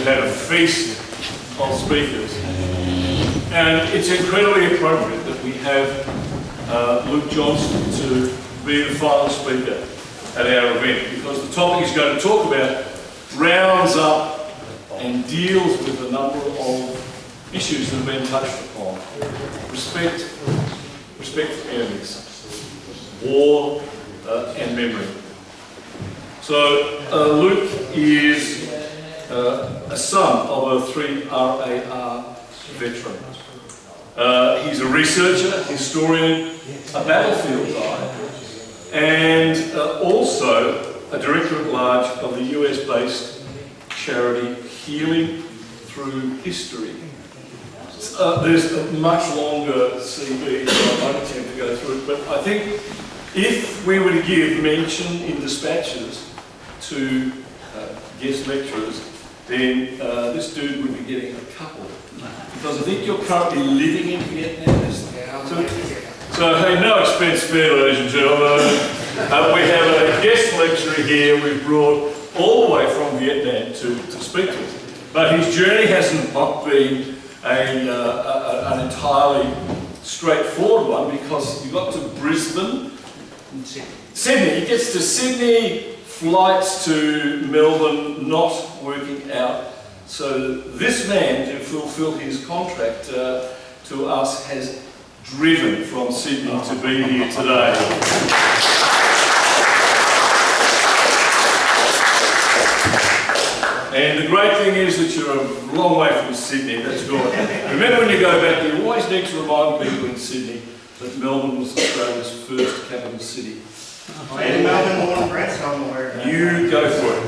we've had a feast of speakers. And it's incredibly appropriate that we have Luke Johnston to be the final speaker at our event, because the topic he's going to talk about rounds up and deals with a number of issues that have been touched upon. Respect for enemies, war and memory. So Luke is a son of a 3RAR veteran. He's a researcher, historian, a battlefield guide, and also a director at large of the US-based charity Healing Through History. There's a much longer CV, so I won't attempt to go through it, but I think if we were to give mention in dispatches to guest lecturers, then this dude would be getting a couple. Because I think you're currently living in Vietnam. So hey, no expense spared, ladies and gentlemen. We have a guest lecturer here we've brought all the way from Vietnam to speak to us. But his journey hasn't been an entirely straightforward one, because he got to Brisbane, Sydney. He gets to Sydney, flights to Melbourne, not working out. So this man, to fulfil his contract to us, has driven from Sydney to be here today. And the great thing is that you're a long way from Sydney, that's good. Remember, when you go back, you always need to remind people in Sydney that Melbourne was Australia's first capital city. In Melbourne, born and bred, so I'm aware of that. You go for it.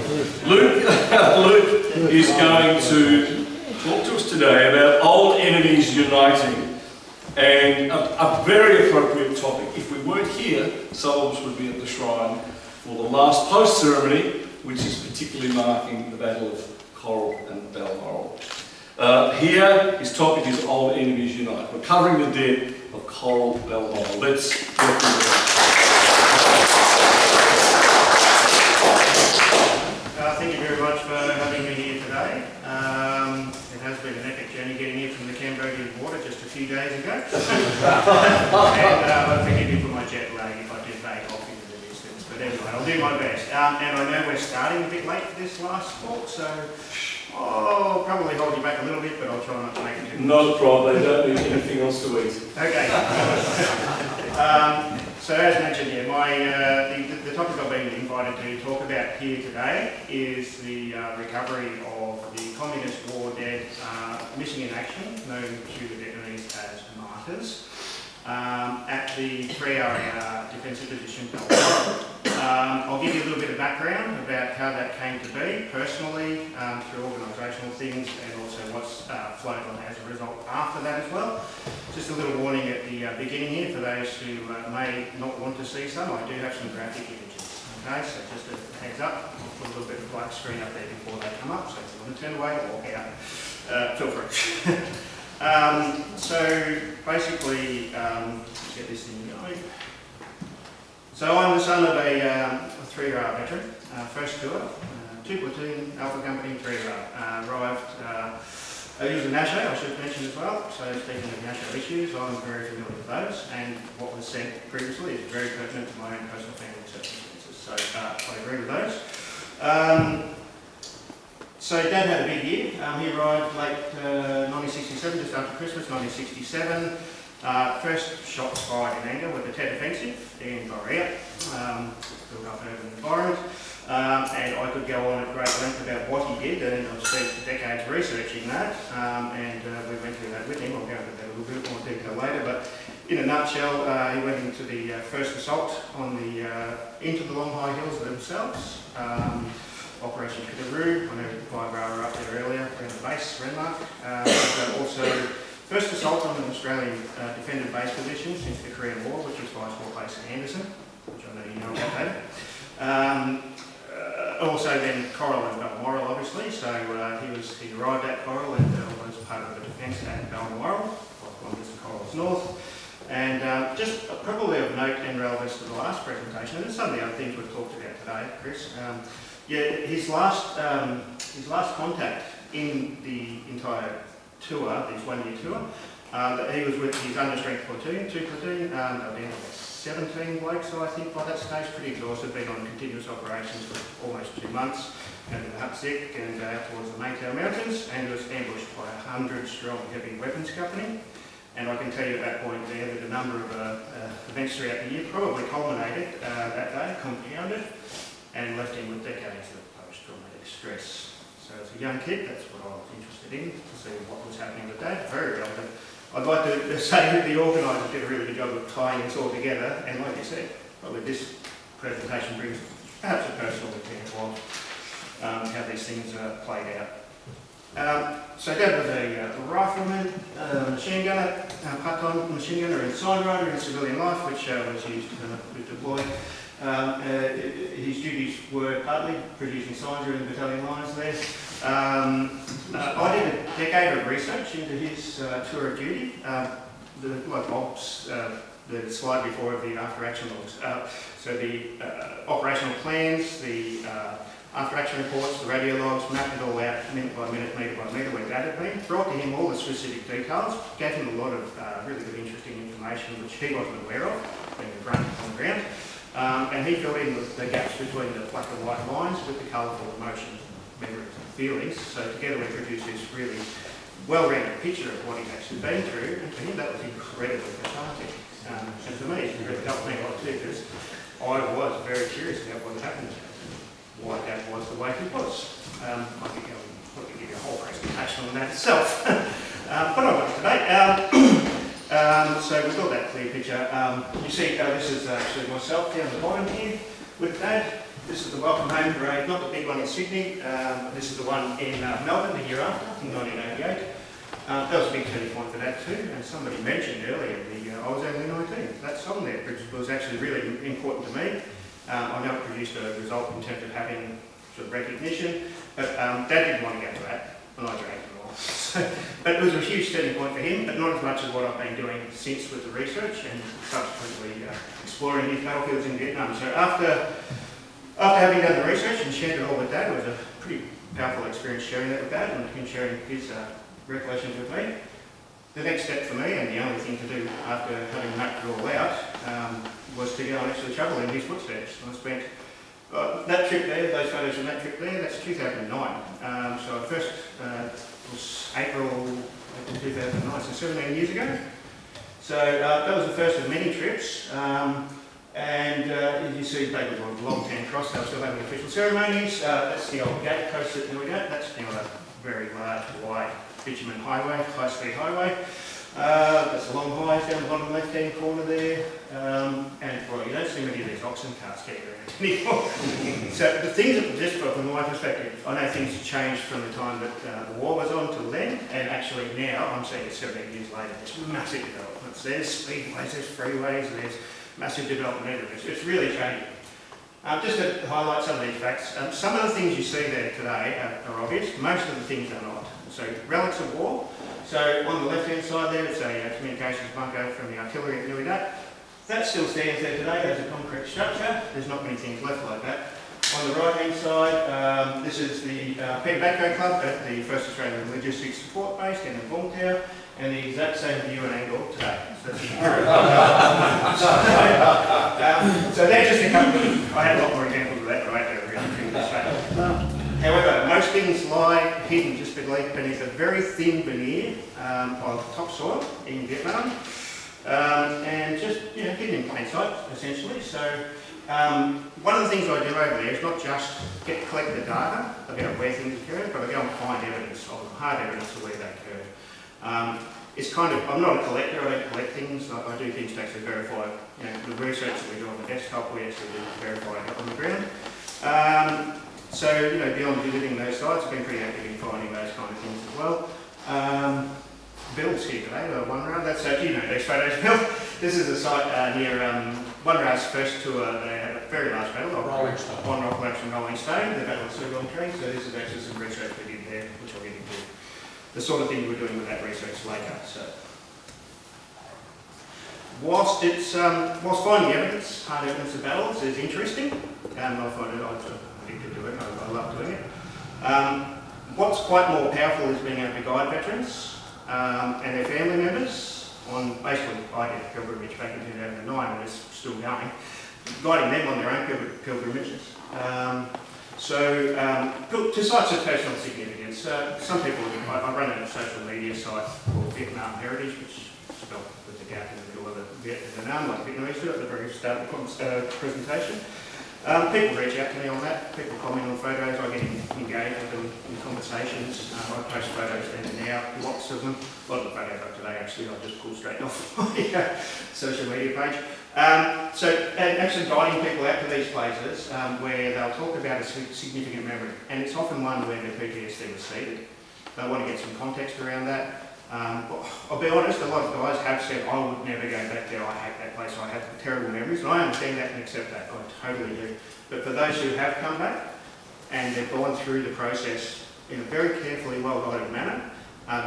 Luke is going to talk to us today about old enemies uniting, and a very appropriate topic. If we weren't here, some of us would be at the shrine for the last post ceremony, which is particularly marking the Battle of Coral-Balmoral. Here, his topic is Old Enemies Unite, recovering the dead of Coral-Balmoral. Let's welcome him. Thank you very much for having me here today. It has been an epic journey getting here from the Cambodian border just a few days ago. And I forgive you for my jet lag if I do fade off into the distance. But anyway, I'll do my best. And I know we're starting a bit late for this last talk, so I'll probably hold you back a little bit, but I'll try not to make it too much. Not a problem, they don't need anything else to eat. Okay. So as mentioned here, the topic I've been invited to talk about here today is the recovery of the Communist War dead missing in action, known to the Vietnamese as martyrs, at the 3RAR defensive position Balmoral. I'll give you a little bit of background about how that came to be personally, through organisational things, and also what's flowed on as a result after that as well. Just a little warning at the beginning here for those who may not want to see some. I do have some graphic images. Okay, so just a heads up. I'll put a little bit of black screen up there before they come up, so if you want to turn away or walk out, feel free. So basically, get this thing going. So I'm the son of a 3RAR veteran, first tour, 2 platoon, Alpha Company, 3RAR. Arrived, he was a NASHO, I should mention as well, so speaking of NASHO issues, I'm very familiar with those, and what was said previously is very pertinent to my own personal family circumstances, so I agree with those. So Dad had a big year. He arrived late 1967, just after Christmas, 1967. First shots fired in anger with the Tet Offensive in Korea, built up urban environment, and I could go on at great length about what he did, and I've spent decades researching that, and we went through that with him. I'll go into that a little bit more detail later, but in a nutshell, he went into the first assault on into the Long High Hills themselves, Operation Pittaroo. I know the 5RAR were up there earlier, around the base, Renmark, but also first assault on an Australian defended base position since the Korean War, which was Vice-War Base in Anderson, which I know you know about that. Also then Coral and Balmoral, obviously, so he arrived at Coral and was part of the defence at Balmoral, Qantas and Coral's north. And just probably of note and relevance to the last presentation, and some of the other things we've talked about today, Chris, his last contact in the entire tour, this one-year tour, that he was with his understrength platoon, 2 platoon, they were down to 17 blokes, I think, by that stage, pretty exhausted, been on continuous operations for almost 2 months, and in the hut sick and out towards the Maytown Mountains, and was ambushed by a 100-strong heavy weapons company. And I can tell you at that point there that a number of events throughout the year probably culminated that day, compounded, and left him with decades of post-traumatic stress. So as a young kid, that's what I was interested in, to see what was happening with Dad. Very relevant. I'd like to say that the organisers did a really good job of tying this all together, and like you said, probably this presentation brings perhaps a personal example of how these things played out. So Dad was a rifleman, machine gunner, Patron machine gunner and sign writer in civilian life, which was used to deploy. His duties were partly producing signs during the battalion lines there. I did a decade of research into his tour of duty, like Bob's, the slide before of the after-action logs. So the operational plans, the after-action reports, the radio logs, mapped it all out minute by minute, metre by metre where Dad had been, brought to him all the specific details, gave him a lot of really good interesting information which he wasn't aware of, being a grunt on the ground. And he filled in the gaps between the black and white lines with the colourful emotions, memories and feelings. So together we produced this really well-rounded picture of what he'd actually been through, and for him that was incredibly cathartic. And for me, it really helped me a lot too, because I was very curious about what had happened, why Dad was the way he was. I think I could give you a whole presentation on that itself, but I won't today. So we've got that clear picture. You see, this is actually myself down the bottom here with Dad. This is the welcome home parade, not the big one in Sydney. This is the one in Melbourne the year after, in 1988. That was a big turning point for Dad too. And somebody mentioned earlier, I was only 19. That song there was actually really important to me. I know it produced a result in terms of having sort of recognition, but Dad didn't want to go to that, and I dragged him along. But it was a huge turning point for him, but not as much as what I've been doing since with the research and subsequently exploring his battlefields in Vietnam. So after having done the research and shared it all with Dad, it was a pretty powerful experience sharing that with Dad and him sharing his recollections with me. The next step for me, and the only thing to do after having mapped it all out, was to go and actually travel in his footsteps. I spent that trip there, those photos from that trip there, that's 2009. So first was April 2009, so 17 years ago. So that was the first of many trips. And you see they were on long tan cross, they were still having official ceremonies. That's the old gate post that we got. That's now a very large, wide bitumen highway, high-speed highway. That's the long highs down the bottom left-hand corner there. And well, you don't see many of these oxen carts getting around anymore. So the things that, just from my perspective, I know things have changed from the time that the war was on till then, and actually now, I'm seeing it 17 years later, there's massive developments. There's speedways, there's freeways, there's massive development everywhere. It's really changing. Just to highlight some of these facts, some of the things you see there today are obvious, most of the things are not. So relics of war. So on the left-hand side there, it's a communications bunker from the artillery at Biennial. That still stands there today as a concrete structure. There's not many things left like that. On the right-hand side, this is the Peter Batco Club at the 1st Australian Logistics Support Base down in Boomtown, and the exact same view and angle today. So, so they're just a couple of, I had a lot more examples of that, right? They're really true this way. However, most things lie hidden just beneath a very thin veneer of topsoil in Vietnam, and just hidden in plain sight, essentially. So one of the things I do over there is not just collect the data about where things occurred, but I go and find evidence of hard evidence of where they occurred. It's kind of, I'm not a collector, I don't collect things, I do things to actually verify, the research that we do on the desktop, we actually verify it on the ground. So, beyond visiting those sites, I've been pretty active in finding those kind of things as well. Bill's here today, the One Rail, that's, do you know these photos, Bill? This is a site near One Rail's first tour. They had a very large battle of One Rock Collapse and Rolling Stone, the Battle of Sugong Tree, so this is actually some research we did there, which I'll get into. The sort of thing we're doing with that research later. So, whilst finding evidence, hard evidence of battles is interesting, I find it, I love doing it. What's quite more powerful is being able to guide veterans and their family members on, basically I did a pilgrimage back in 2009 and it's still going, guiding them on their own pilgrimages. To sites of personal significance, some people, I run a social media site called Vietnam Heritage, which is spelled with the gap in the middle of the Vietnam, like Vietnamese do at the very start of the presentation. People reach out to me on that, people comment on photos, I get engaged with them in conversations, I post photos then and now, lots of them. A lot of the photos up today actually I just pulled straight off my social media page. And actually guiding people out to these places where they'll talk about a significant memory, and it's often one where the PTSD was seeded. They want to get some context around that. I'll be honest, a lot of guys have said, I would never go back there, I hate that place, I have terrible memories, and I understand that and accept that, I totally do. But for those who have come back, and they've gone through the process in a very carefully, well-guided manner,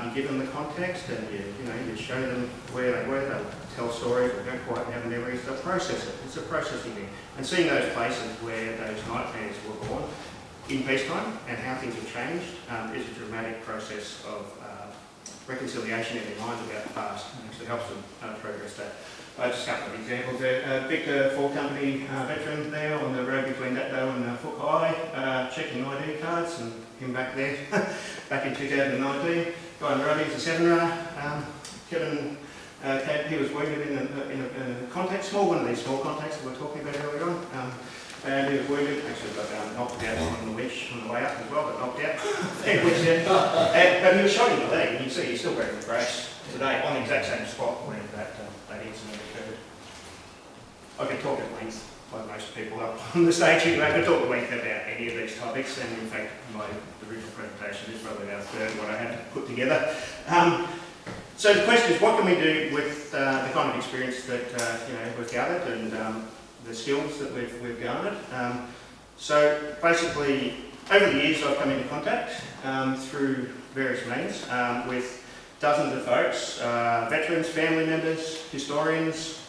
you give them the context and you show them where they were, they'll tell stories, they don't quite have memories, they'll process it. It's a processing thing. And seeing those places where those nightmares were born in peacetime and how things have changed is a dramatic process of reconciliation in their minds about the past, and actually helps them progress that. Just a couple of examples there. Victor, 4 Company veteran there on the road between Datdale and Fook High, checking ID cards, and him back there, back in 2019. Guy in Robbie's a 7-runner. Kevin, he was wounded in a contact, one of these small contacts that we were talking about earlier on. And he was wounded, actually got knocked out on the wedge on the way up as well, but knocked out. But he was shot in the leg, and you can see he's still wearing the brace today on the exact same spot where that incident occurred. I could talk at length, like most people up on the stage here, I could talk at length about any of these topics, and in fact my original presentation is probably about a third what I had to put together. So the question is, what can we do with the kind of experience that we've gathered and the skills that we've garnered? So basically, over the years I've come into contact through various means with dozens of folks, veterans, family members, historians,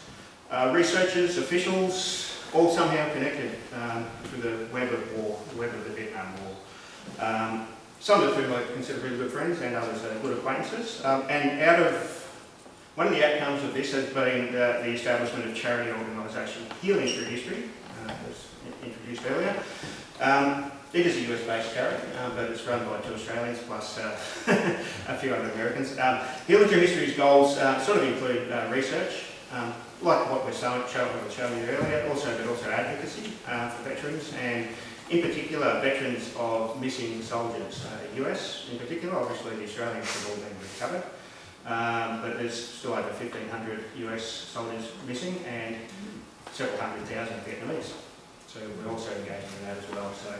researchers, officials, all somehow connected through the web of war, the web of the Vietnam War. Some of whom I consider really good friends and others are good acquaintances. And one of the outcomes of this has been the establishment of charity organisation Healing Through History, as introduced earlier. It is a US-based charity, but it's run by 2 Australians plus a few other Americans. Healing Through History's goals sort of include research, like what we're showing you earlier, but also advocacy for veterans, and in particular veterans of missing soldiers. US in particular, obviously the Australians have all been recovered, but there's still over 1,500 US soldiers missing and several 100,000 Vietnamese. So we're also engaged in that as well. So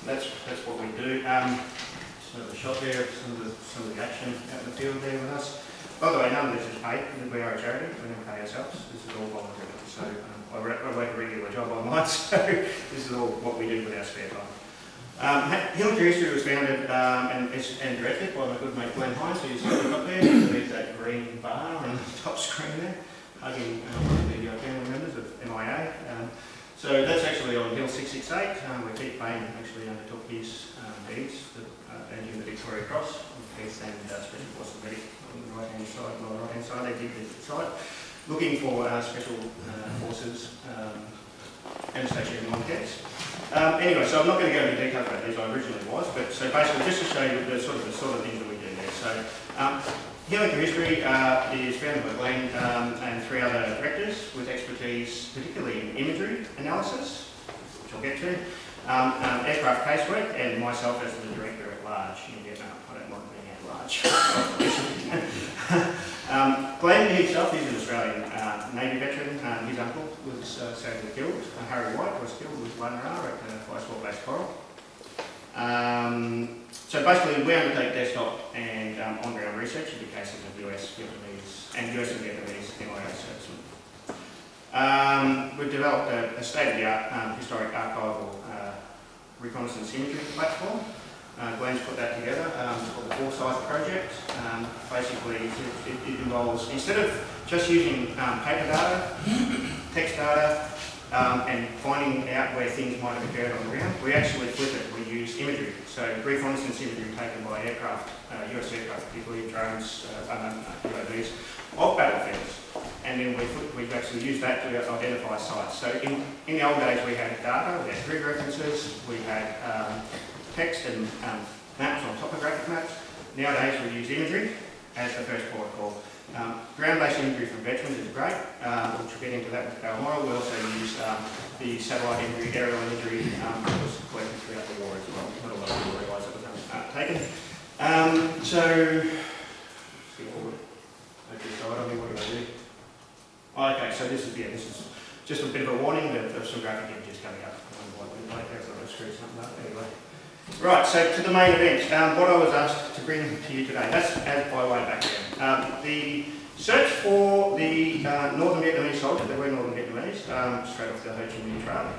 that's what we do. Just another shot there of some of the action out in the field there with us. By the way, none of this is paid. We are a charity. We don't pay ourselves. This is all voluntary. So I work a regular job online, so this is all what we do with our spare time. Healing Through History was founded and directed by my good mate Glenn Hines, who's up there. There's that green bar on the top screen there, hugging the family members of MIA. So that's actually on Hill 668, where Keith Bain actually undertook his deeds, earning the Victoria Cross, Keith and Special Forces Medic on the right-hand side, they did this site, looking for Special Forces anesthesia and non-cats. Anyway, so I'm not going to go into detail about these, I originally was, but so basically just to show you the sort of things that we do there. So Healing Through History is founded by Glenn and 3 other directors with expertise, particularly in imagery analysis, which I'll get to, aircraft casework, and myself as the director at large in Vietnam. I don't like being at large. Glenn himself is an Australian Navy veteran. His uncle was sadly killed. Harry White was killed with 1R at Flight School Base Coral. So basically, we undertake desktop and on-ground research into cases of US and Vietnamese MIA servicemen. We've developed a state-of-the-art historic archival reconnaissance imagery platform. Glenn's put that together. It's called the Foresight Project. Basically, it involves, instead of just using paper data, text data, and finding out where things might have occurred on the ground. We actually flip it. We use imagery. So reconnaissance imagery taken by aircraft, US aircraft, particularly drones, UAVs, of battlefields. And then we actually use that to identify sites. So in the old days we had data, we had grid references, we had text and maps on topographic maps. Nowadays we use imagery as the first port of call. Ground-based imagery from veterans is great, which we'll get into that with Balmoral. We also use the satellite imagery, aerial imagery that was collected throughout the war as well. Not a lot of people realise that was taken. Okay, so this is just a bit of a warning that there's some graphic images coming up. Anyway. Right, so to the main event, what I was asked to bring to you today, that's as by way of background. The search for the Northern Vietnamese soldiers, they were Northern Vietnamese, straight off the Ho Chi Minh Trail,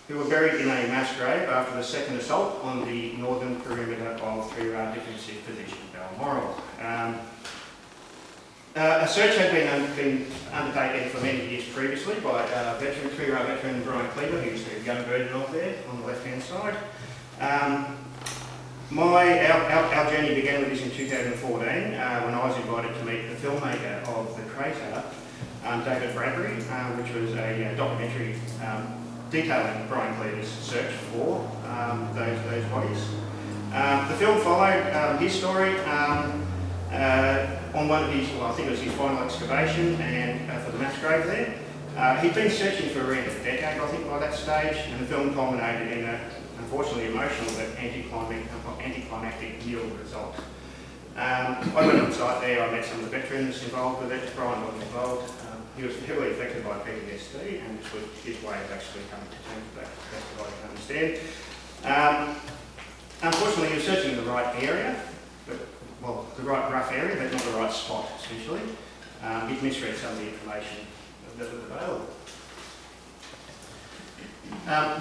who were buried in a mass grave after the second assault on the northern perimeter of 3-Ra defensive position, Balmoral. A search had been undertaken for many years previously by veteran, 3-Ra veteran Brian Cleaver, who's the young version of there on the left-hand side. Our journey began with this in 2014 when I was invited to meet the filmmaker of the crater, David Bradbury, which was a documentary detailing Brian Cleaver's search for those bodies. The film followed his story on one of his, well, I think it was his final excavation and for the mass grave there. He'd been searching for around a decade, I think, by that stage, and the film culminated in a unfortunately emotional but anticlimactic nil result. I went on site there, I met some of the veterans involved with it. Brian wasn't involved. He was heavily affected by PTSD, and this was his way of actually coming to terms with that. That's what I can understand. Unfortunately, he was searching in the right area, well, the right rough area, but not the right spot, essentially. He'd misread some of the information that was available. I'm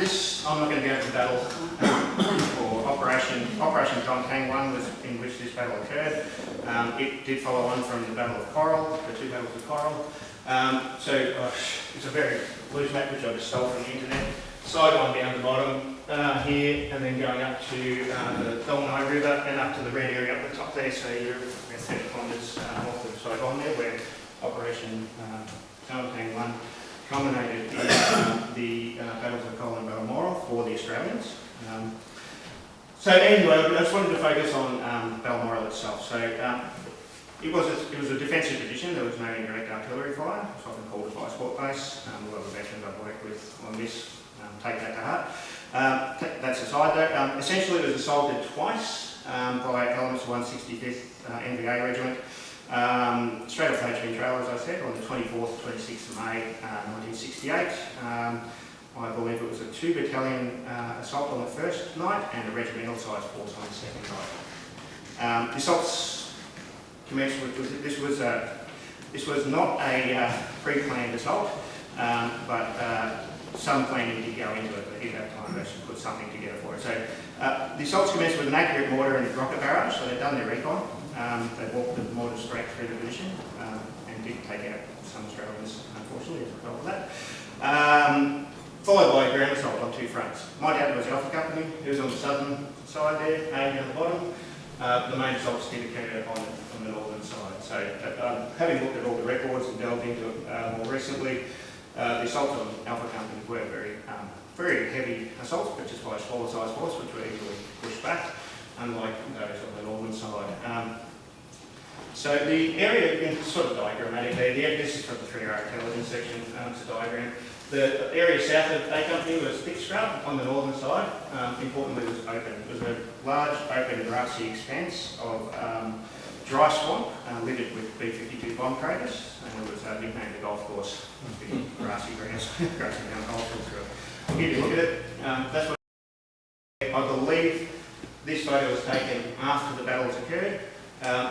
not going to go into battle or Operation Johnston 1 was in which this battle occurred. It did follow on from the Battle of Coral, the two battles of Coral. It's a very loose map which I just stole from the internet. Sideline down the bottom here, and then going up to the Dolnai River and up to the red area up the top there. So you're about 30 kilometres off the sideline there, where Operation Johnston 1 culminated in the battles of Coral-Balmoral for the Australians. So anyway, I just wanted to focus on Balmoral itself. So it was a defensive position. There was no indirect artillery fire. It's often called a fire support base. A lot of the veterans I've worked with on this take that to heart. That's aside though. Essentially, it was assaulted twice by elements of 165th NVA Regiment. Straight off Ho Chi Minh Trail, as I said, on the 24th, 26th of May 1968. I believe it was a 2-battalion assault on the first night and a regimental size force on the second night. The assaults commenced with, this was not a pre-planned assault, but some planning did go into it, but at that time they should put something together for it. So the assaults commenced with an accurate mortar and rocket barrage, so they'd done their recon. They walked the mortar straight through the position and did take out some Australians, unfortunately, as a result of that. Followed by a ground assault on two fronts. My dad was Alpha Company, he was on the southern side there, A down the bottom. The main assaults did occur on the northern side. So having looked at all the records and delved into it more recently, the assaults on Alpha Company were very heavy assaults, but just by a smaller size force, which were easily pushed back, unlike those on the northern side. So the area, you can sort of diagrammatic there. This is from the 3-Ra intelligence section, it's a diagram. The area south of A Company was thick scrub on the northern side. Importantly, it was open. It was a large, open, grassy expanse of dry swamp littered with B-52 bomb craters, and it was nicknamed the golf course. Big grassy grounds, grassy ground holes. I'll give you a look at it. That's what I believe this photo was taken after the battles occurred.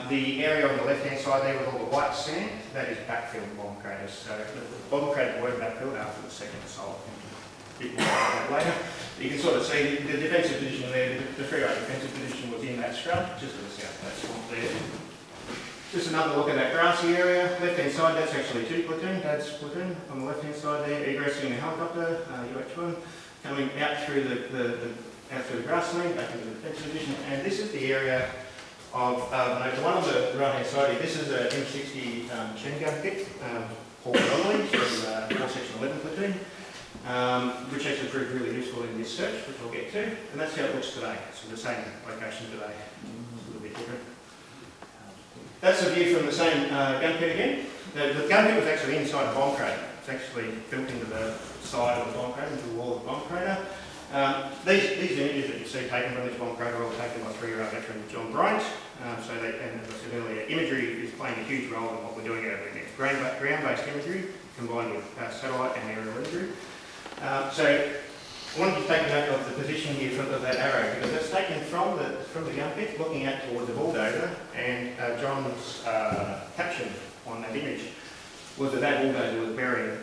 The area on the left-hand side there with all the white sand, that is backfilled bomb craters. So the bomb craters were backfilled after the second assault. A bit more about that later. You can sort of see the defensive position there, the 3-Ra defensive position was in that scrub, just to the south of that swamp there. Just another look at that grassy area. Left-hand side, that's actually 2 platoon, Dad's platoon. On the left-hand side there, egressing a helicopter, UH-1, coming out through the grassland, back into the defence position. And this is the area of, the one on the right-hand side here, this is a M60 machine gun pit, Coral-Balmoral, so 4 section 11 platoon, which actually proved really useful in this search, which I'll get to. And that's how it looks today. So the same location today, it's a little bit different. That's a view from the same gun pit again. The gun pit was actually inside a bomb crater. It's actually built into the side of the bomb crater, into the wall of the bomb crater. These images that you see taken from this bomb crater were all taken by 3-year-old veteran John Bryant. And as I said earlier, imagery is playing a huge role in what we're doing over here. Ground-based imagery combined with satellite and aerial imagery. So I wanted to take a note of the position here of that arrow, because that's taken from the gun pit, looking out towards the bulldozer, and John's caption on that image was that bulldozer was burying,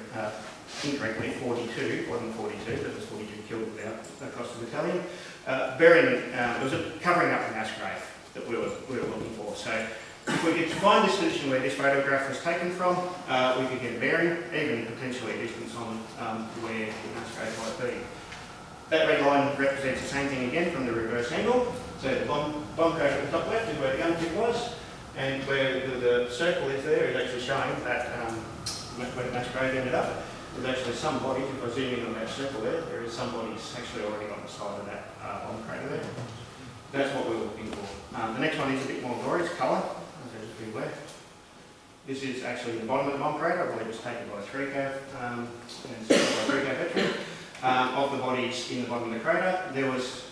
incorrectly, 42, it wasn't 42, but it was 42 killed across the battalion, it was covering up a mass grave that we were looking for. So if we could find this position where this photograph was taken from, we could get a bearing, even potentially a distance on where the mass grave might be. That red line represents the same thing again from the reverse angle. So the bomb crater at the top left is where the gun pit was, and where the circle is there is actually showing that where the mass grave ended up. There's actually some bodies, if I zoom in on that circle there is some bodies actually already on the side of that bomb crater there. That's what we're looking for. The next one is a bit more glorious colour, as there's a bit left. This is actually the bottom of the bomb crater. I believe it was taken by a 3K veteran. Of the bodies in the bottom of the crater. There was,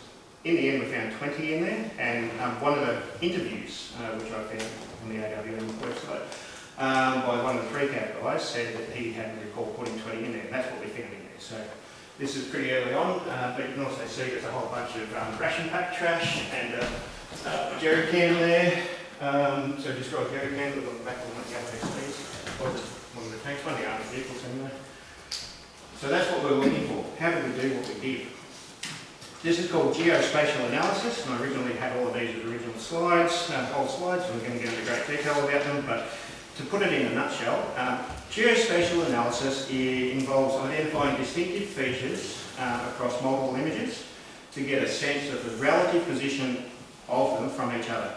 in the end, we found 20 in there, and one of the interviews, which I found on the AWM website, by one of the 3K guys, said that he hadn't recalled putting 20 in there, and that's what we found in there. So this is pretty early on, but you can also see there's a whole bunch of ration pack trash and jerry can there. So destroyed jerry can, look on the back of one of the MHHVs, or one of the tanks, one of the armored vehicles anyway. So that's what we're looking for. How did we do what we did? This is called geospatial analysis, and I originally had all of these as original slides, whole slides, and we're going to go into great detail about them, but to put it in a nutshell, geospatial analysis involves identifying distinctive features across multiple images to get a sense of the relative position of them from each other.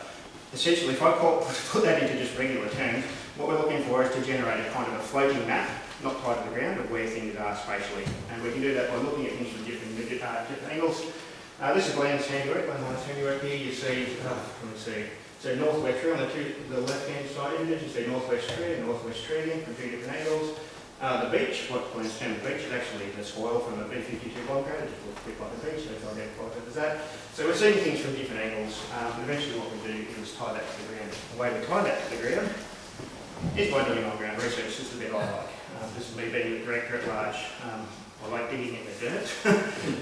Essentially, if I put that into just regular terms, what we're looking for is to generate a kind of a floating map, not tied to the ground, but where things are spatially. And we can do that by looking at things from different angles. This is Land's handiwork. Land's handiwork here, you see, let me see. So northwest tree on the left-hand side image, you see northwest tree again from 2 different angles. The beach, what Land's term the beach, is actually the spoil from the B-52 bomb crater, just looks a bit like a beach, so it's identified as that. So we're seeing things from different angles. Eventually what we do is tie that to the ground. The way we tie that to the ground is by doing on-ground research. This is a bit I like. This is me being the director at large. I like digging in the dirt,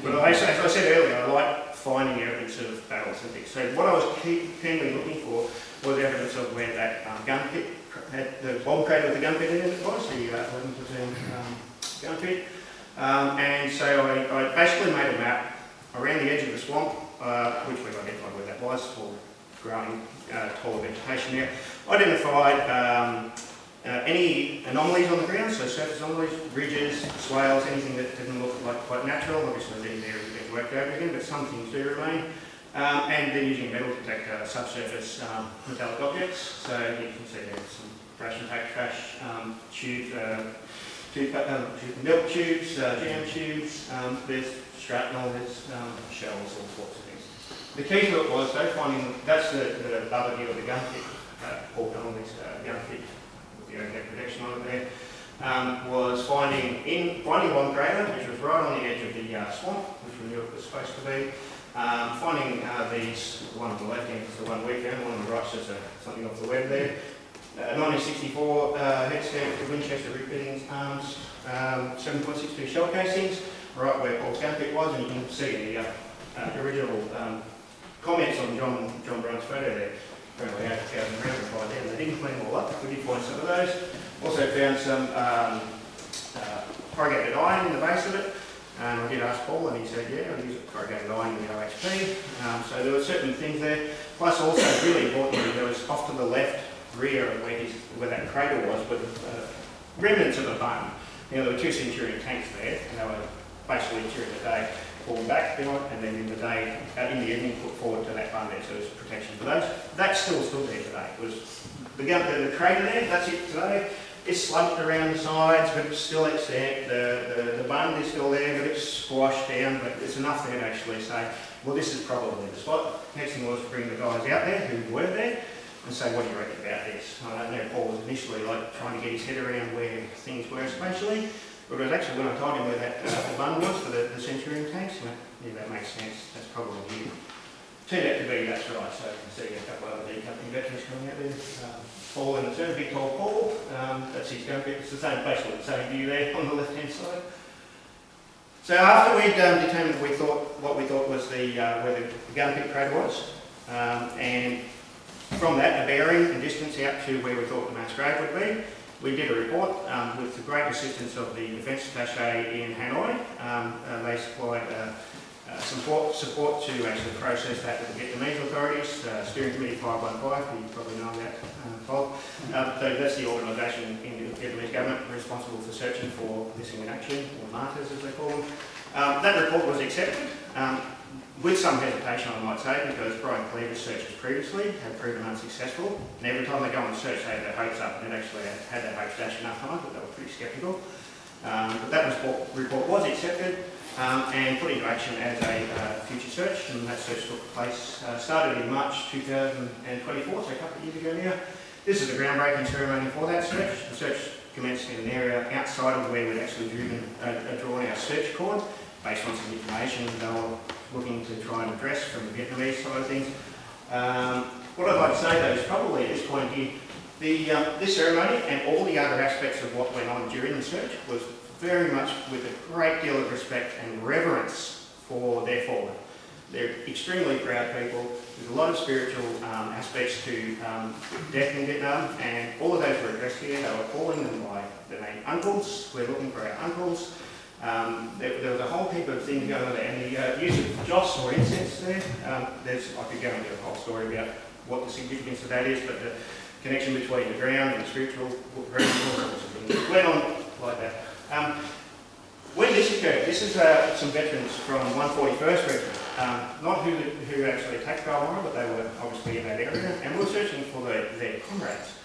but as I said earlier, I like finding evidence of battles and things. So what I was keenly looking for was evidence of where that gun pit, the bomb crater with the gun pit in it was, the 11 platoon gun pit. And so I basically made a map around the edge of the swamp, which we've identified where that was, for growing taller vegetation there. Identified any anomalies on the ground, so surface anomalies, ridges, swales, anything that didn't look like quite natural. Obviously these areas have been worked over again, but some things do remain. And then using metal to detect subsurface metallic objects. So you can see there's some ration pack trash, milk tubes, jam tubes, there's shrapnel, there's shells, all sorts of things. The key to it was though finding, that's the other view of the gun pit, Paul Donnelly's gun pit. The overhead projection on it there, was finding one crater, which was right on the edge of the swamp, which we knew it was supposed to be. Finding these, one on the left hand is the one we found, one on the right is just something off the web there. 1964 head stamp for Winchester repeating arms, 7.62 shell casings, right where Paul's gun pit was, and you can see the original comments on John Brunt's photo there. Apparently 8,000 rounds by then. They didn't clean them all up, but we did find some of those. Also found some corrugated iron in the base of it. And I did ask Paul and he said, yeah, I'll use corrugated iron in the OHP. So there were certain things there. Plus also, really importantly, there was off to the left rear of where that crater was with remnants of a bun. You know, there were 2 Centurion tanks there, and they were basically during the day pulled back, and then in the day, in the evening, put forward to that bun there, so there's protection for those. That's still stood there today. It was the crater there, that's it today. It's slumped around the sides, but it's still extant. The bund is still there, but it's squashed down, but there's enough there to actually say, well, this is probably the spot. Next thing was to bring the guys out there who were there and say, what do you reckon about this? I don't know, Paul was initially like trying to get his head around where things were spatially, but it was actually when I told him where that the bund was for the Centurion tanks, and yeah, that makes sense. That's probably here. Turned out to be, that's right, so you can see a couple of other D company veterans coming out there. Paul in the turn, big tall Paul, that's his gun pit. It's the same, basically the same view there on the left hand side. So after we'd determined what we thought was the where the gun pit crater was, and from that, a bearing and distance out to where we thought the mass grave would be, we did a report with the great assistance of the Defence Attaché in Hanoi. They supplied some support to actually process that with the Vietnamese authorities. Steering Committee 515, you probably know that, Bob. So that's the organisation in the Vietnamese government responsible for searching for missing in action, or martyrs as they call them. That report was accepted, with some hesitation I might say, because Brian Cleaver's searches previously had proven unsuccessful, and every time they go on search they had their hopes up, and it actually had their hopes dashed enough times, but they were pretty sceptical. But that report was accepted and put into action as a future search, and that search took place, started in March 2024, so a couple of years ago now. This is the groundbreaking ceremony for that search. The search commenced in an area outside of where we'd actually drawn our search cord, based on some information they were looking to try and address from the Vietnamese side of things. What I'd like to say though is probably at this point here, this ceremony and all the other aspects of what went on during the search was very much with a great deal of respect and reverence for their fallen. They're extremely proud people. There's a lot of spiritual aspects to death in Vietnam, and all of those were addressed here. They were calling them by their name uncles. We're looking for our uncles. There was a whole heap of things going on there, and the use of joss or incense there, I could go into a whole story about what the significance of that is, but the connection between the ground and the spiritual realm, all sorts of things went on like that. When this occurred, this is some veterans from 141st Regiment, not who actually attacked Coral-Balmoral, but they were obviously in that area, and we were searching for their comrades.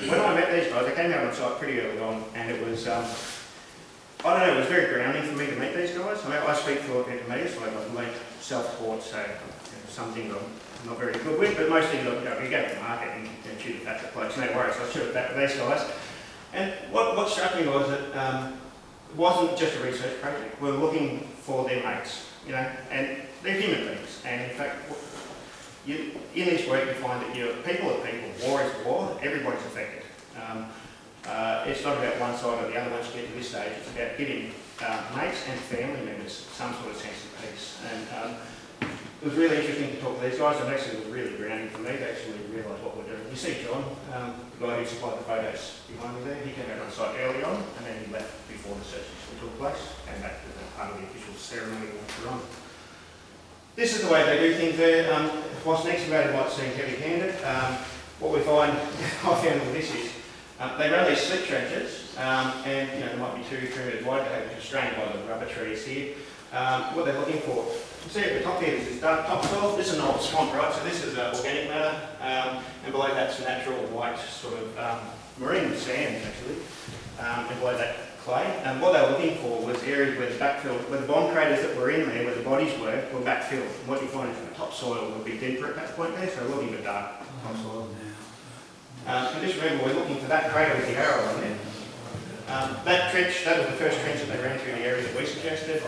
When I met these guys, they came out on site pretty early on, and it was, I don't know, it was very grounding for me to meet these guys. I mean, I speak for Vietnamese, so I've learned self-taught, so some things I'm not very good with, but most things you go to the market and shoot it back to the place, no worries, I'll shoot it back to these guys. And what struck me was that it wasn't just a research project. We were looking for their mates, you know, and they're human beings. And in fact, in this work you find that people are people, war is war, everybody's affected. It's not about one side or the other once you get to this stage, it's about giving mates and family members some sort of sense of peace. And it was really interesting to talk to these guys, and actually it was really grounding for me to actually realise what we're doing. You see John, the guy who supplied the photos behind me there, he came out on site early on, and then he left before the search took place, and back to the part of the official ceremony later on. This is the way they do things there. What's next about it might seem heavy-handed. What we find, I found with this is, they run these slit trenches, and you know, there might be 2 or 3 metres wide, they have constrained by the rubber trees here. What they're looking for. You see at the top here is this dark topsoil. This is an old swamp, right? So this is organic matter, and below that's natural white sort of marine sand, actually, and below that clay. And what they were looking for was areas where the bomb craters that were in there, where the bodies were backfilled. And what you find is the topsoil would be deeper at that point there, so we're looking for dark topsoil. So just remember, we're looking for that crater with the arrow on there. That trench, that was the first trench that they ran through the area that we suggested.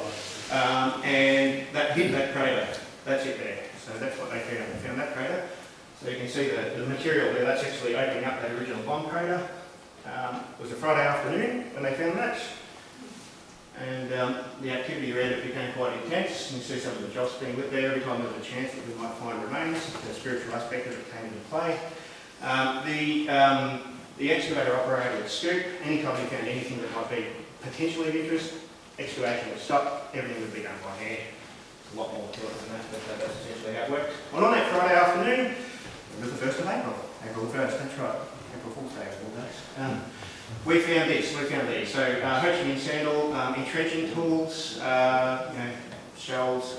And that hid that crater. That's it there. So that's what they found. They found that crater. So you can see the material there. That's actually opening up that original bomb crater. It was a Friday afternoon when they found that. And the activity around it became quite intense. You can see some of the joss being lit there. Every time there was a chance that we might find remains, the spiritual aspect of it came into play. The excavator operator would scoop. Anytime he found anything that might be potentially of interest, excavation would stop, everything would be done by hand. There's a lot more to it than that, but that's essentially how it worked. Well, on that Friday afternoon, It was the 1st of April. April the 1st, that's right. April Fool's Day of all days. We found these. So, Ho Chi Minh sandal, entrenching tools, shells.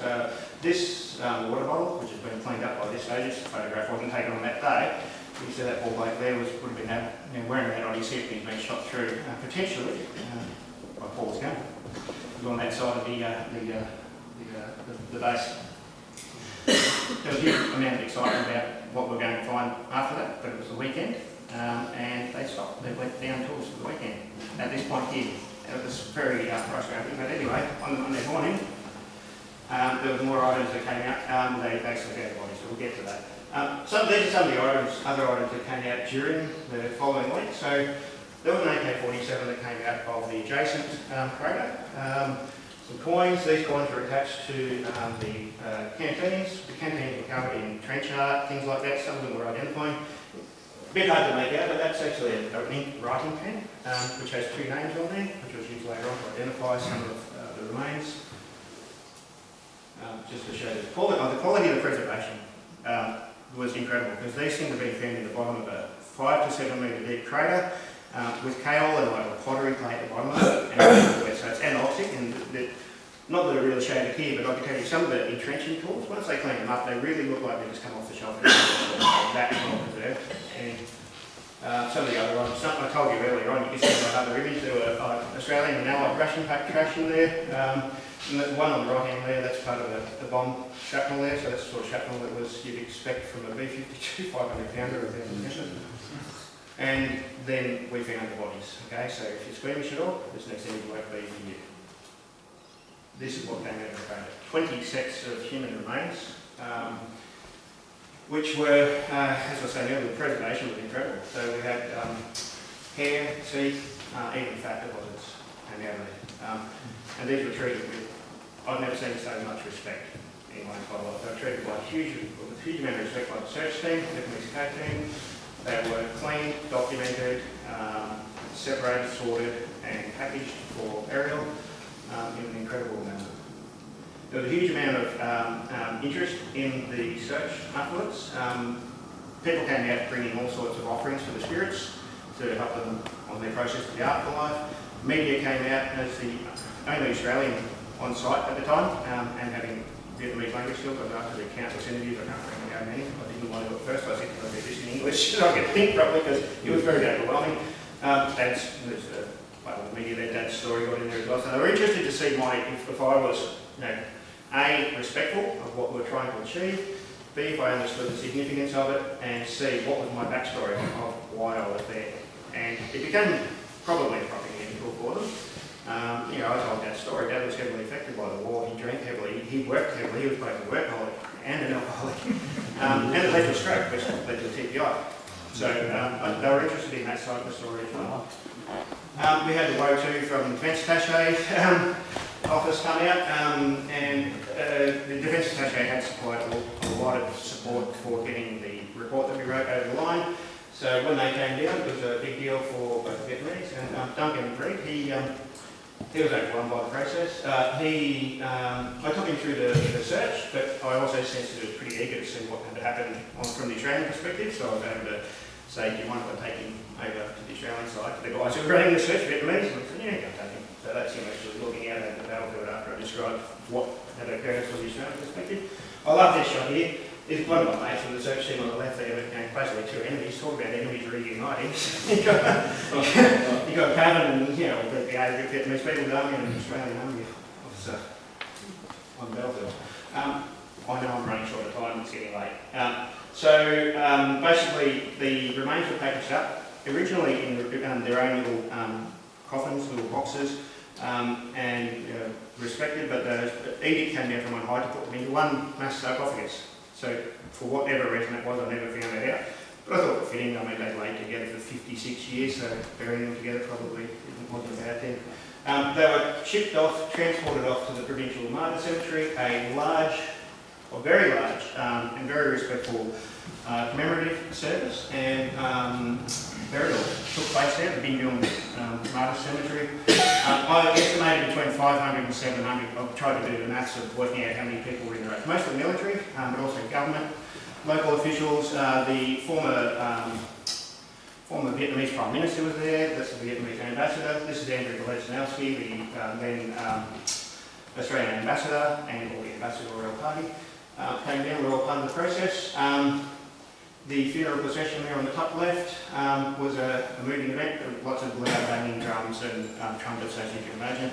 This water bottle, which has been cleaned up by this stage, this photograph wasn't taken on that day. You see that poor bloke there would have been wearing that on his hip and he's been shot through, potentially, by Paul's gun. It was on that side of the base. There was a huge amount of excitement about what we're going to find after that, but it was the weekend, and they stopped. They went down tools for the weekend. At this point here, it was very frustrating, but anyway, on that morning, there was more items that came out. They actually found bodies, so we'll get to that. These are some of the other items that came out during the following week. So there was an AK-47 that came out of the adjacent crater. Some coins. These coins were attached to the canteens. The canteens were covered in trench art, things like that. Some of them were identifying. A bit hard to make out, but that's actually an writing pen, which has 2 names on there, which was used later on to identify some of the remains. Just to show the quality of the preservation was incredible, because these things have been found in the bottom of a 5 to 7 metre deep crater with kaol and like a pottery clay at the bottom of it, and so it's anoxic, and not that it really showed it here, but I can tell you some of the entrenching tools, once they clean them up, they really look like they just come off the shelf. That well preserved. And some of the other ones, something I told you earlier on, you can see that other image, there were Australian and Allied ration pack trash in there. And the one on the right hand there, that's part of the bomb shrapnel there, so that's the sort of shrapnel that you'd expect from a B-52 500 pounder of ammunition. And then we found the bodies. Okay, so if you're squeamish at all, this next image won't be for you. This is what came out of the crater. 20 sets of human remains, which were, as I was saying earlier, the preservation was incredible. So we had hair, teeth, even fat deposits came out of there. And these were treated with, I've never seen so much respect in my entire life. They were treated with a huge amount of respect by the search team, the Mexico team. They were cleaned, documented, separated, sorted and packaged for burial in an incredible manner. There was a huge amount of interest in the search afterwards. People came out bringing all sorts of offerings for the spirits to help them on their process to the afterlife. Media came out as the only Australian on site at the time, and having Vietnamese language skills. After the countless interviews, I can't remember how many. I didn't want to do it first. I said, "Can I do this in English so I could think properly?" Because it was very overwhelming. There's part of the media that story got in there as well. So they were interested to see if I was, A, respectful of what we were trying to achieve, B, if I understood the significance of it, and C, what was my backstory of why I was there. And it became probably a propaganda tool for them. I told that story. Dad was heavily affected by the war. He drank heavily. He worked heavily. He was both a workaholic and an alcoholic. And it led to a stroke, which led to a TPI. So they were interested in that side of the story as well. We had the woe too from the Defence Attaché office come out, and the Defence Attaché had supplied a lot of support for getting the report that we wrote over the line. So when they came down, it was a big deal for both the Vietnamese and Duncan Reed. He was overwhelmed by the process. I took him through the search, but I also sensed that he was pretty eager to see what had happened from the Australian perspective, so I was able to say, "Do you mind if I take him over to the Australian side?" The guys who were running the search, Vietnamese, and I said, "Yeah, go take him." So that's him actually looking out at the battlefield after I described what had occurred from the Australian perspective. I love this shot here. There's one of my mates from the search team on the left there, basically 2 enemies. Talk about enemies reuniting. you got Pavan and, the Vietnamese people army and an Australian army officer on the battlefield. I know I'm running short of time, it's getting late. Basically, the remains were packaged up, originally in their own little coffins, little boxes, and respected, but the edict came down from on high to put them into one mass sarcophagus. So, for whatever reason it was, I never found that out. But I thought it was fitting. I mean, they laid together for 56 years, so burying them together probably wasn't a bad thing. They were shipped off, transported off to the Provincial Martyr Cemetery, a very large and very respectful commemorative service, and burial took place there, the Biennial Martyr Cemetery. I estimated between 500 and 700. I've tried to do the maths of working out how many people were in the race. Mostly military, but also government. local officials, the former Vietnamese Prime Minister was there, that's the Vietnamese Ambassador. This is Andrew Bolesnowski, the then Australian Ambassador, and all the ambassadorial party came down. We're all part of the process. The funeral procession there on the top left was a moving event. There were lots of loud banging drums and trumpets, as you can imagine,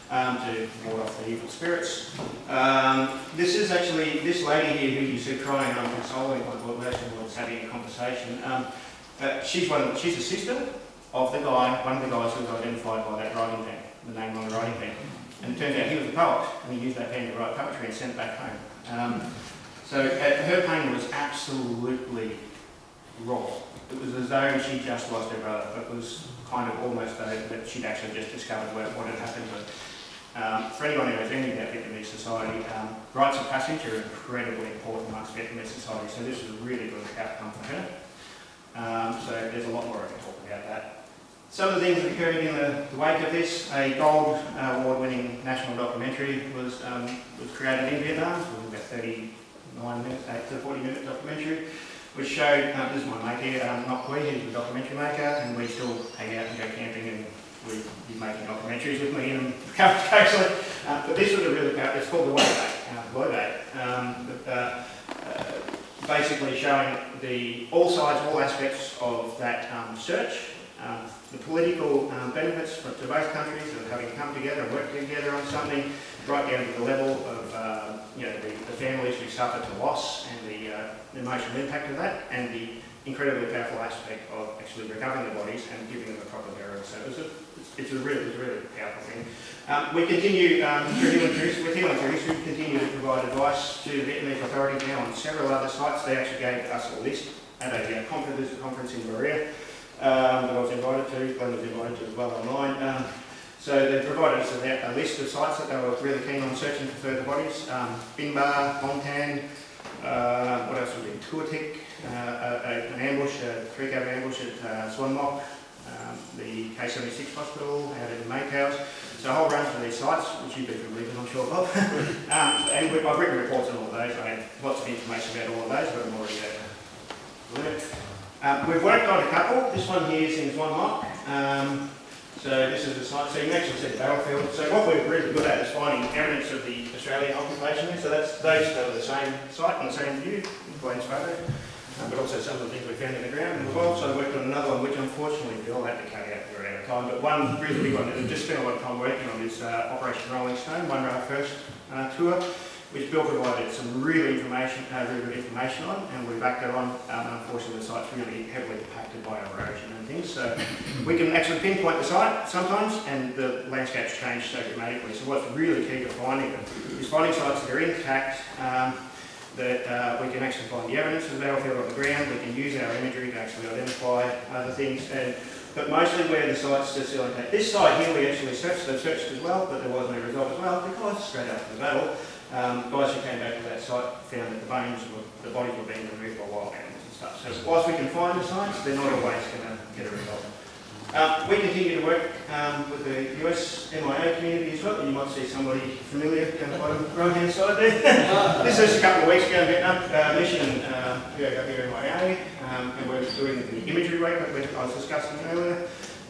to ward off the evil spirits. This is actually, this lady here who you see crying, I'm consoling my Bolesnowski was having a conversation. She's the sister of the guy, one of the guys who was identified by that writing pen, the name on the writing pen. And it turns out he was a poet, and he used that pen to write poetry and sent it back home. So her pain was absolutely raw. It was as though she just lost her brother. It was kind of almost that she'd actually just discovered what had happened to her. For anyone who knows anything about Vietnamese society, rites of passage are incredibly important amongst Vietnamese society, so this was a really good outcome for her. So there's a lot more I can talk about that. Some of the things that occurred in the wake of this, a gold award-winning national documentary was created in Vietnam. It was about 39 minutes, 8 to 40-minute documentary, which showed, this is my mate here, Not Kui, he's the documentary maker, and we still hang out and go camping, and we'd be making documentaries with me and occasionally. But this was a really, it's called The Way Day, basically showing all sides, all aspects of that search. The political benefits to both countries of having come together and worked together on something, right down to the level of the families who suffered the loss and the emotional impact of that, and the incredibly powerful aspect of actually recovering the bodies and giving them a proper burial. So it's a really powerful thing. We continue with Healing Tours, we continue to provide advice to the Vietnamese authorities now on several other sites. They actually gave us a list at a conference in Moran. That I was invited to, Glenn was invited to as well online. So they provided us a list of sites that they were really keen on searching for further bodies. Binh Ba, Long Tan, what else was it? Tobruk, an ambush, a three-cave ambush at Swan Mok, the K76 hospital out in May House. So a whole range of these sites, which you've been familiar with, I'm sure, Bob. And I've written reports on all of those. I had lots of information about all of those, but I'm already at the limit. We've worked on a couple. This one here is in Swan Mok. So this is the site. So you can actually see the battlefield. So what we're really good at is finding evidence of the Australian occupation there. So that's those that are the same site and the same view, Glenn's photo. But also some of the things we found in the ground. And we've also worked on another one, which unfortunately Bill had to cut out for out of time. But one really big one that we've just spent a lot of time working on is Operation Rolling Stone, one of our first tour, which Bill provided some really good information on, and we backed it on. Unfortunately, the site's really heavily impacted by erosion and things, so we can actually pinpoint the site sometimes, and the landscape's changed so dramatically. So what's really key to finding them is finding sites that are intact, that we can actually find the evidence of the battlefield on the ground. We can use our imagery to actually identify other things, but mostly where the sites are still intact. This site here we actually searched as well, but there was no result as well, because straight after the battle, guys who came back to that site found that the bodies were being removed by wild animals and stuff. So whilst we can find the sites, they're not always going to get a result. We continue to work with the US MIA community as well. You might see somebody familiar down the bottom right-hand side there. This is a couple of weeks ago in Vietnam, mission VOW MIA, and we're doing the imagery work that I was discussing earlier.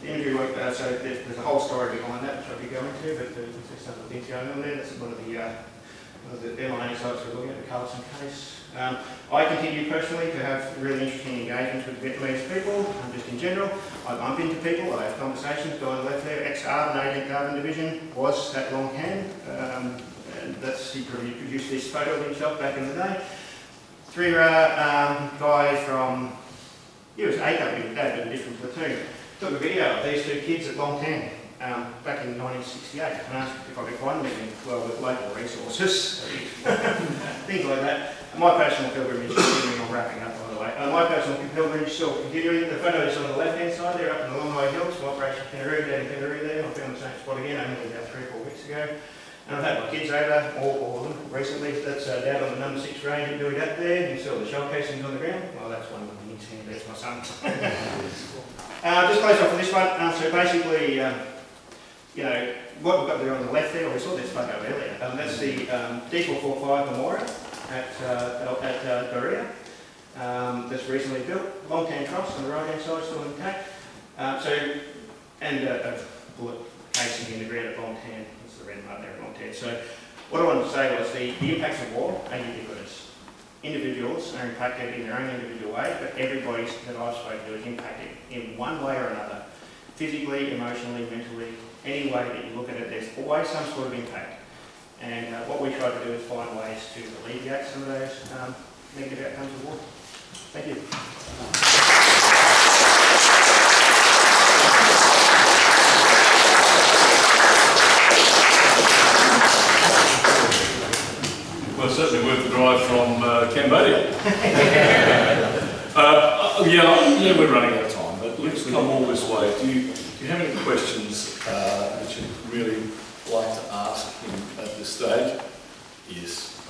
The imagery work, so there's a whole story behind that, which I'll be going to, but there's some of the things going on there. That's one of the MIA sites we're looking at, the Carlson case. I continue personally to have really interesting engagements with Vietnamese people, just in general. I bump into people, I have conversations. Guy on the left there, ex-Arden, 18th Arden Division, was that Long Tan. And he produced this photo of himself back in the day. Guy from, he was 8W with Dad, but a different platoon. Took a video of these two kids at Long Tan. Back in 1968, and asked if I could find them with local resources, things like that. My personal pilgrimage is continuing. I'm wrapping up, by the way. My personal pilgrimage is still continuing. The photo is on the left-hand side. They're up in the Long High Hills, from Operation Penaroo, down in Penaroo there. I found the same spot again only about 3 or 4 weeks ago. And I've had my kids over, all of them, recently. That's down on the number 6 range at Dewey Duck there. You can see all the shell casings on the ground. Well, that's one of the things here. That's my son. Just close off with this one. So basically, what we've got there on the left there, we saw this photo earlier, that's the D445 Memorial at Korea. that's recently built. Long tan truss on the right hand side still intact. And a bullet casing in the ground at Long Tan. That's the red mud there at Long Tan. So what I wanted to say was the impacts of war are ubiquitous. Individuals are impacted in their own individual way, but everybody that I've spoken to is impacted in one way or another. Physically, emotionally, mentally, any way that you look at it, there's always some sort of impact. And what we try to do is find ways to alleviate some of those negative outcomes of war. Thank you. Well, certainly worth the drive from Cambodia. Yeah, we're running out of time, but let's come all this way. Do you have any questions that you'd really like to ask him at this stage? Yes.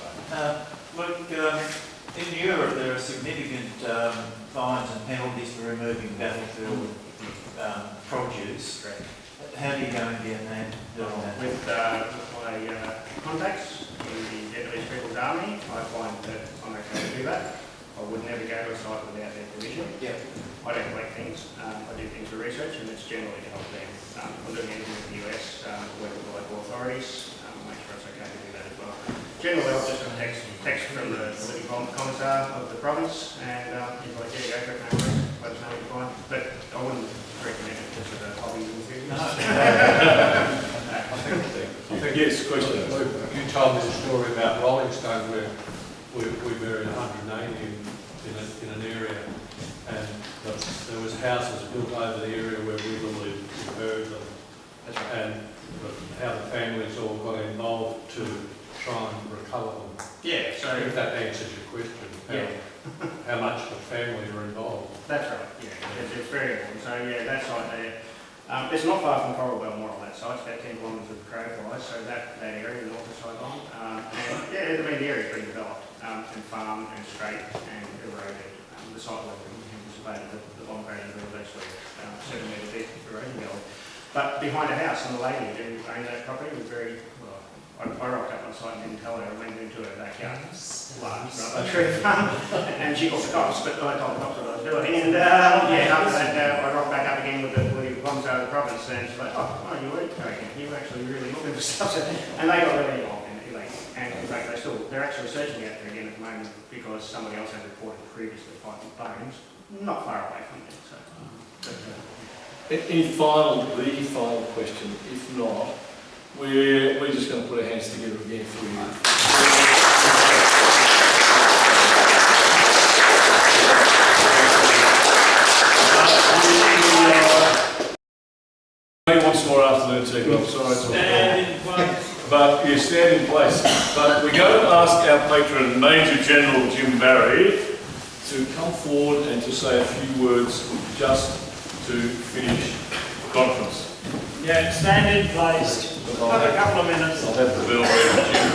Look, in Europe there are significant fines and penalties for removing battlefield produce. How do you go in Vietnam doing that? With my contacts in the Vietnamese People's Army, I find that I'm okay to do that. I would never go to a site without their permission. Yep. I don't collect things. I do things for research, and it's generally to help them. I'm doing anything in the US, work with the local authorities, make sure it's okay to do that as well. Generally, I'll just got a text from the living commissar of the province, and he's like, yeah, go for it, no worries, let us know what you find. But I wouldn't recommend it just as a hobby in the future. Yes, question. You told me the story about Rolling Stone where we buried 180 in an area, and there was houses built over the area where we believe we buried them. And how the families all got involved to try and recover them. Yeah, so If that answers your question, how much the family are involved. that's right. Yeah, it's very important. So yeah, that site there. It's not far from Coral-Balmoral, that site. It's about 10 kilometres of crow flies, so that area, the north of Saigon. And yeah, the area is pretty developed, and farmed and straight and eroded. The site level anticipated the bomb crash was actually 7 metre deep erosion gallery. But behind the house, and the lady who owned that property was very, well, I rocked up on site and didn't tell her. I went into her backyard, large rubber tree farm, and she got the cops, but I told the cops what I was doing. And after that, I rocked back up again with the bombs out of the province, and she's like, oh, you were actually really looking for stuff. And they got really involved in it. And in fact, they're actually searching out there again at the moment because somebody else had reported previously finding bones not far away from there. So, Any final question? If not, we're just going to put our hands together again for you. Maybe once more afternoon tea, but I'm sorry to Stand in place. But you stand in place. But we're going to ask our patron, Major General Jim Barry, to come forward and to say a few words just to finish the conference. Yeah, stand in place. Have a couple of minutes. I'll have the bell ready, Jim.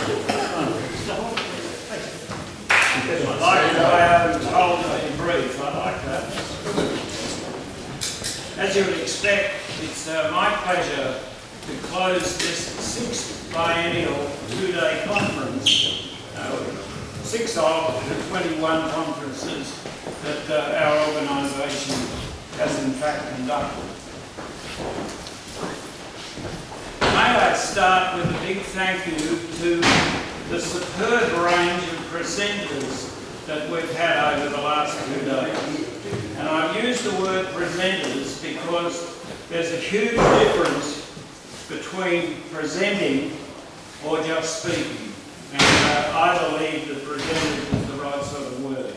I like the way I was told to be brief. I like that. As you would expect, it's my pleasure to close this 6th biennial 2-day conference, 6 of the 21 conferences that our organisation has in fact conducted. May I start with a big thank you to the superb range of presenters that we've had over the last 2 days. And I've used the word presenters because there's a huge difference between presenting or just speaking. And I believe that presenters is the right sort of word.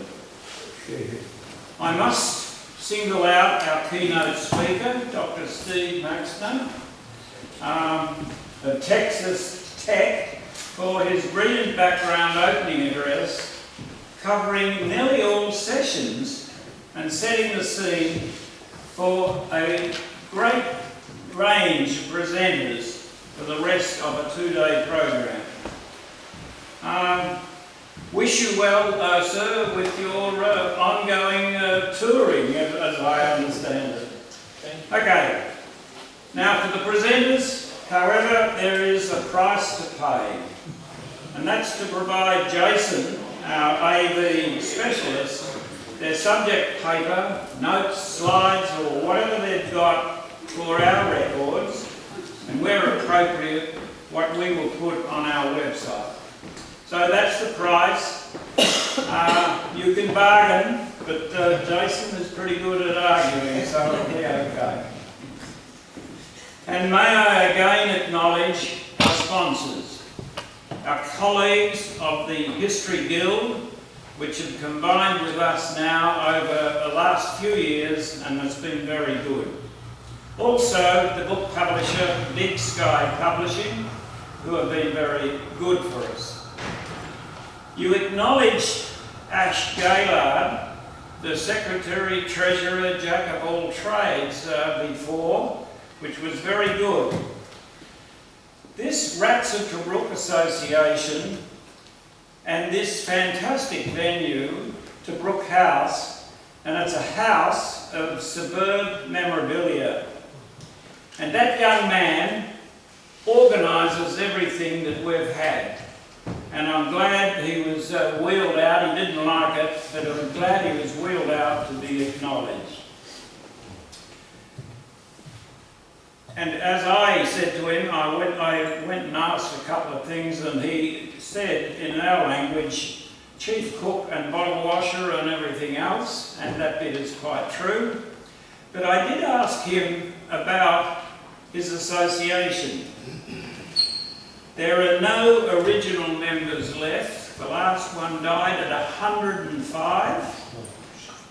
I must single out our keynote speaker, Dr. Steve Maxton, of Texas Tech, for his brilliant background opening address, covering nearly all sessions and setting the scene for a great range of presenters for the rest of a 2-day program. Wish you well, sir, with your ongoing touring, as I understand it. Okay, now for the presenters, however, there is a price to pay, and that's to provide Jason, our AV specialist, their subject paper, notes, slides, or whatever they've got for our records, and where appropriate, what we will put on our website. So that's the price. You can bargain, but Jason is pretty good at arguing, so it'll be okay. And may I again acknowledge our sponsors, our colleagues of the History Guild, which have combined with us now over the last few years, and it's been very good. Also, the book publisher, Big Sky Publishing, who have been very good for us. You acknowledged Ash Gaylard, the Secretary, Treasurer, Jack of all trades before, which was very good. This Rats of Tobruk Association and this fantastic venue, Tobruk House, and it's a house of superb memorabilia. And that young man organises everything that we've had. And I'm glad he was wheeled out. He didn't like it, but I'm glad he was wheeled out to be acknowledged. And as I said to him, I went and asked a couple of things, and he said in our language, chief cook and bottle washer and everything else, and that bit is quite true. But I did ask him about his association. There are no original members left. The last one died at 105.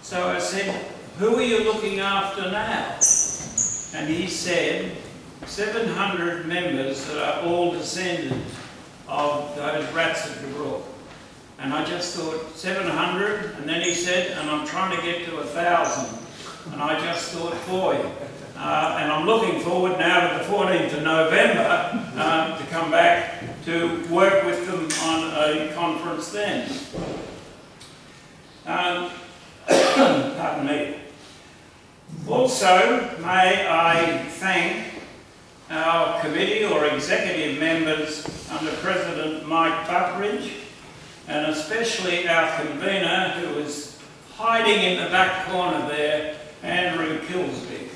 So I said, who are you looking after now? And he said, 700 members that are all descended of those Rats of Tobruk. And I just thought, 700? And then he said, and I'm trying to get to 1,000. And I just thought, boy, and I'm looking forward now to the 14th of November to come back to work with them on a conference then. Pardon me. Also, may I thank our committee or executive members under President Mike Buckridge, and especially our convener who is hiding in the back corner there, Andrew Kilsby.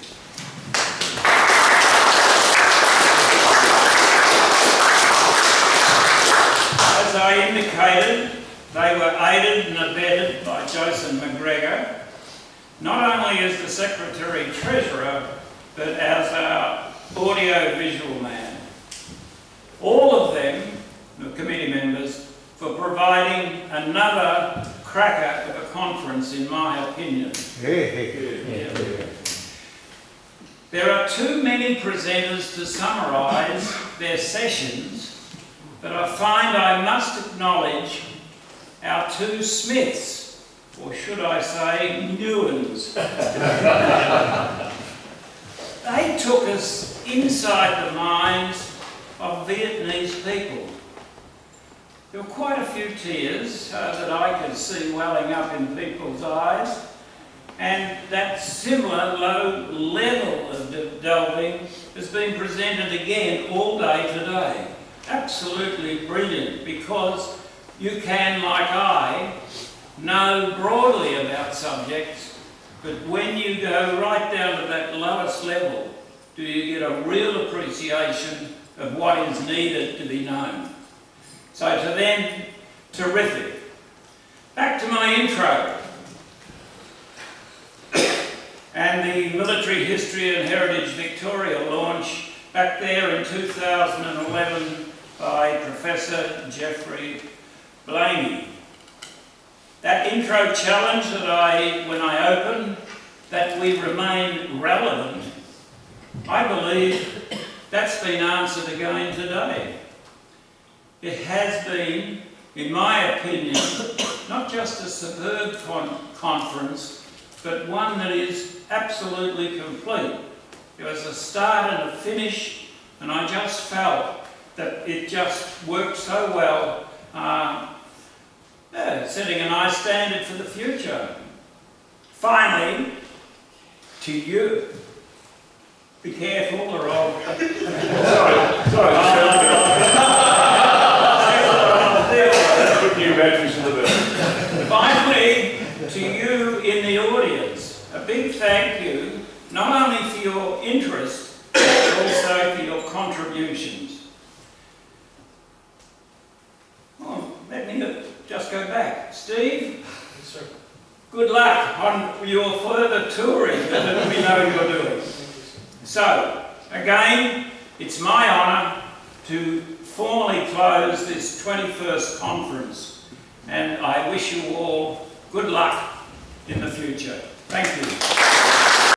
As I indicated, they were aided and abetted by Jason McGregor, not only as the Secretary-Treasurer, but as our audio-visual man. All of them, the committee members, for providing another cracker of a conference, in my opinion. Yeah. There are too many presenters to summarise their sessions, but I find I must acknowledge our two Smiths, or should I say, Newans. They took us inside the minds of Vietnamese people. There were quite a few tears that I could see welling up in people's eyes, and that similar low level of delving has been presented again all day today. Absolutely brilliant, because you can, like I, know broadly about subjects, but when you go right down to that lowest level, do you get a real appreciation of what is needed to be known. So to them, terrific. Back to my intro. And the Military History and Heritage Victoria launch back there in 2011 by Professor Geoffrey Blaney. That intro challenge that when I opened, that we remain relevant, I believe that's been answered again today. It has been, in my opinion, not just a superb conference, but one that is absolutely complete. There was a start and a finish, and I just felt that it just worked so well, setting a nice standard for the future. Finally, to you, be careful or I'll... Finally, to you audience, a big thank you, not only for your interest, but also for your contributions. Oh, let me just go back. Steve? Yes, sir. Good luck on your further touring that we know you're doing. So, again, it's my honour to formally close this 21st conference, and I wish you all good luck in the future. Thank you.